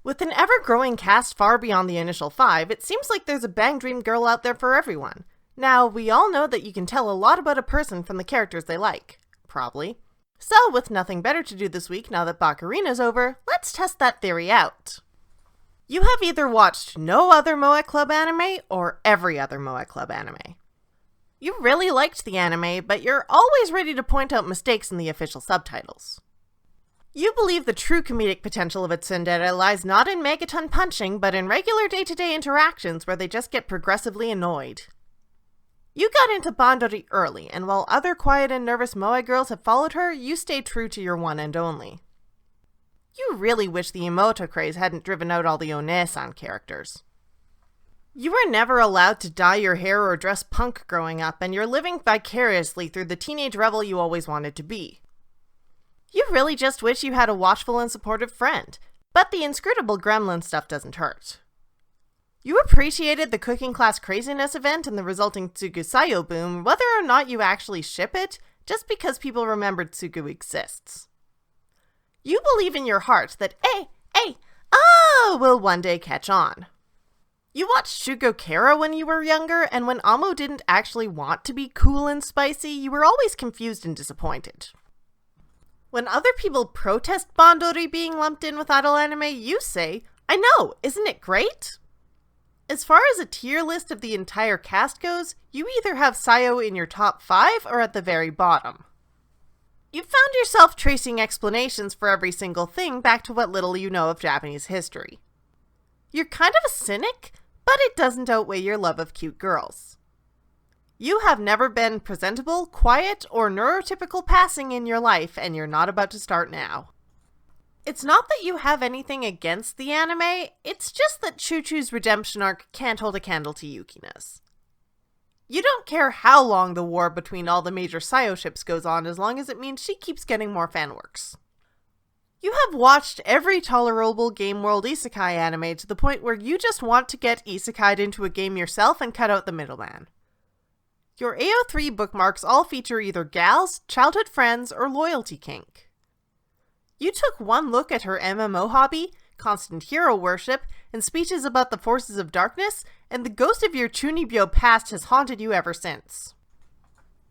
With an ever-growing cast far beyond the initial 5, it seems like there's a BanG dream girl out there for everyone. Now, we all know that you can tell a lot about a person from the characters they like. Probably. So, with nothing better to do this week now that Bakarina's over, let's test that theory out. You have either watched no other Moe Club anime, or every other Moe Club anime. You really liked the anime, but you're always ready to point out mistakes in the official subtitles. You believe the true comedic potential of a tsundere lies not in megaton punching, but in regular day-to-day interactions where they just get progressively annoyed. You got into Bandori early, and while other quiet and nervous moe girls have followed her, you stayed true to your one and only. You really wish the Emoto craze hadn't driven out all the One-san characters. You were never allowed to dye your hair or dress punk growing up, and you're living vicariously through the teenage rebel you always wanted to be. You really just wish you had a watchful and supportive friend, but the inscrutable gremlin stuff doesn't hurt. You appreciated the cooking class craziness event and the resulting Tsugu Sayo boom, whether or not you actually ship it, just because people remembered Tsugu exists. You believe in your heart that will one day catch on. You watched Shugo Kara when you were younger, and when Amo didn't actually want to be cool and spicy, you were always confused and disappointed. When other people protest Bandori being lumped in with idol anime, you say, "I know, isn't it great?" As far as a tier list of the entire cast goes, you either have Sayo in your top 5 or at the very bottom. You found yourself tracing explanations for every single thing back to what little you know of Japanese history. You're kind of a cynic, but it doesn't outweigh your love of cute girls. You have never been presentable, quiet, or neurotypical passing in your life, and you're not about to start now. It's not that you have anything against the anime, it's just that Choo-Choo's redemption arc can't hold a candle to Yukina's. You don't care how long the war between all the major Sayo ships goes on as long as it means she keeps getting more fanworks. You have watched every tolerable Game World isekai anime to the point where you just want to get isekai'd into a game yourself and cut out the middleman. Your AO3 bookmarks all feature either gals, childhood friends, or loyalty kink. You took one look at her MMO hobby, constant hero worship, and speeches about the forces of darkness, and the ghost of your Chunibyo past has haunted you ever since.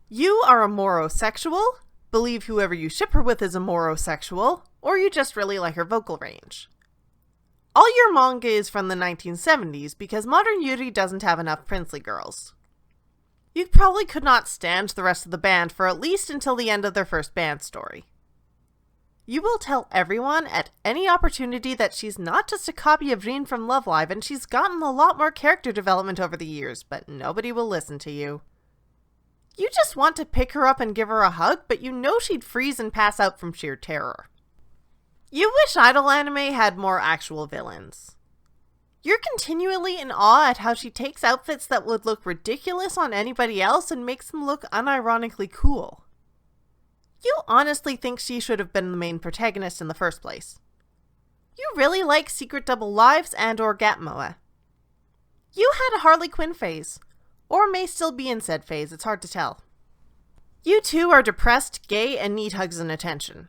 You are a morosexual, believe whoever you ship her with is a morosexual, or you just really like her vocal range. All your manga is from the 1970s because modern Yuri doesn't have enough princely girls. You probably could not stand the rest of the band for at least until the end of their first band story. You will tell everyone at any opportunity that she's not just a copy of Rin from Love Live and she's gotten a lot more character development over the years, but nobody will listen to you. You just want to pick her up and give her a hug, but you know she'd freeze and pass out from sheer terror. You wish idol anime had more actual villains. You're continually in awe at how she takes outfits that would look ridiculous on anybody else and makes them look unironically cool. You honestly think she should have been the main protagonist in the first place. You really like secret double lives and or Gap Moe. You had a Harley Quinn phase, or may still be in said phase, it's hard to tell. You too are depressed, gay, and need hugs and attention.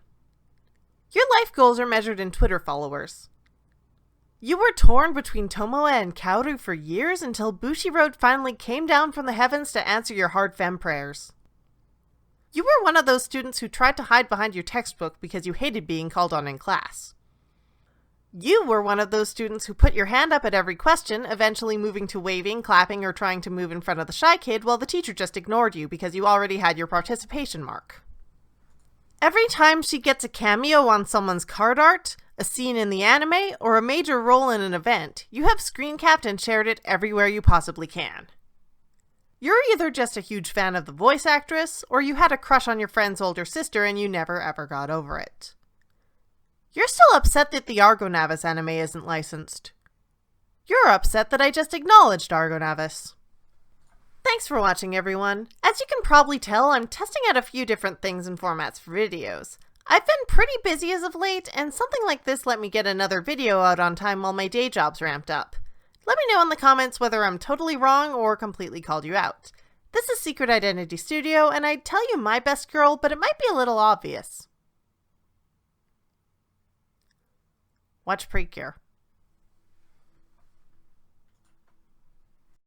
Your life goals are measured in Twitter followers. You were torn between Tomoe and Kaoru for years until Bushiroad finally came down from the heavens to answer your hard femme prayers. You were one of those students who tried to hide behind your textbook because you hated being called on in class. You were one of those students who put your hand up at every question, eventually moving to waving, clapping, or trying to move in front of the shy kid while the teacher just ignored you because you already had your participation mark. Every time she gets a cameo on someone's card art, a scene in the anime, or a major role in an event, you have screen capped and shared it everywhere you possibly can. You're either just a huge fan of the voice actress, or you had a crush on your friend's older sister and you never ever got over it. You're still upset that the Argonavis anime isn't licensed. You're upset that I just acknowledged Argonavis. Thanks for watching, everyone. As you can probably tell, I'm testing out a few different things and formats for videos. I've been pretty busy as of late, and something like this let me get another video out on time while my day job's ramped up. Let me know in the comments whether I'm totally wrong or completely called you out. This is Secret Identity Studio, and I'd tell you my best girl, but it might be a little obvious. Watch Precure.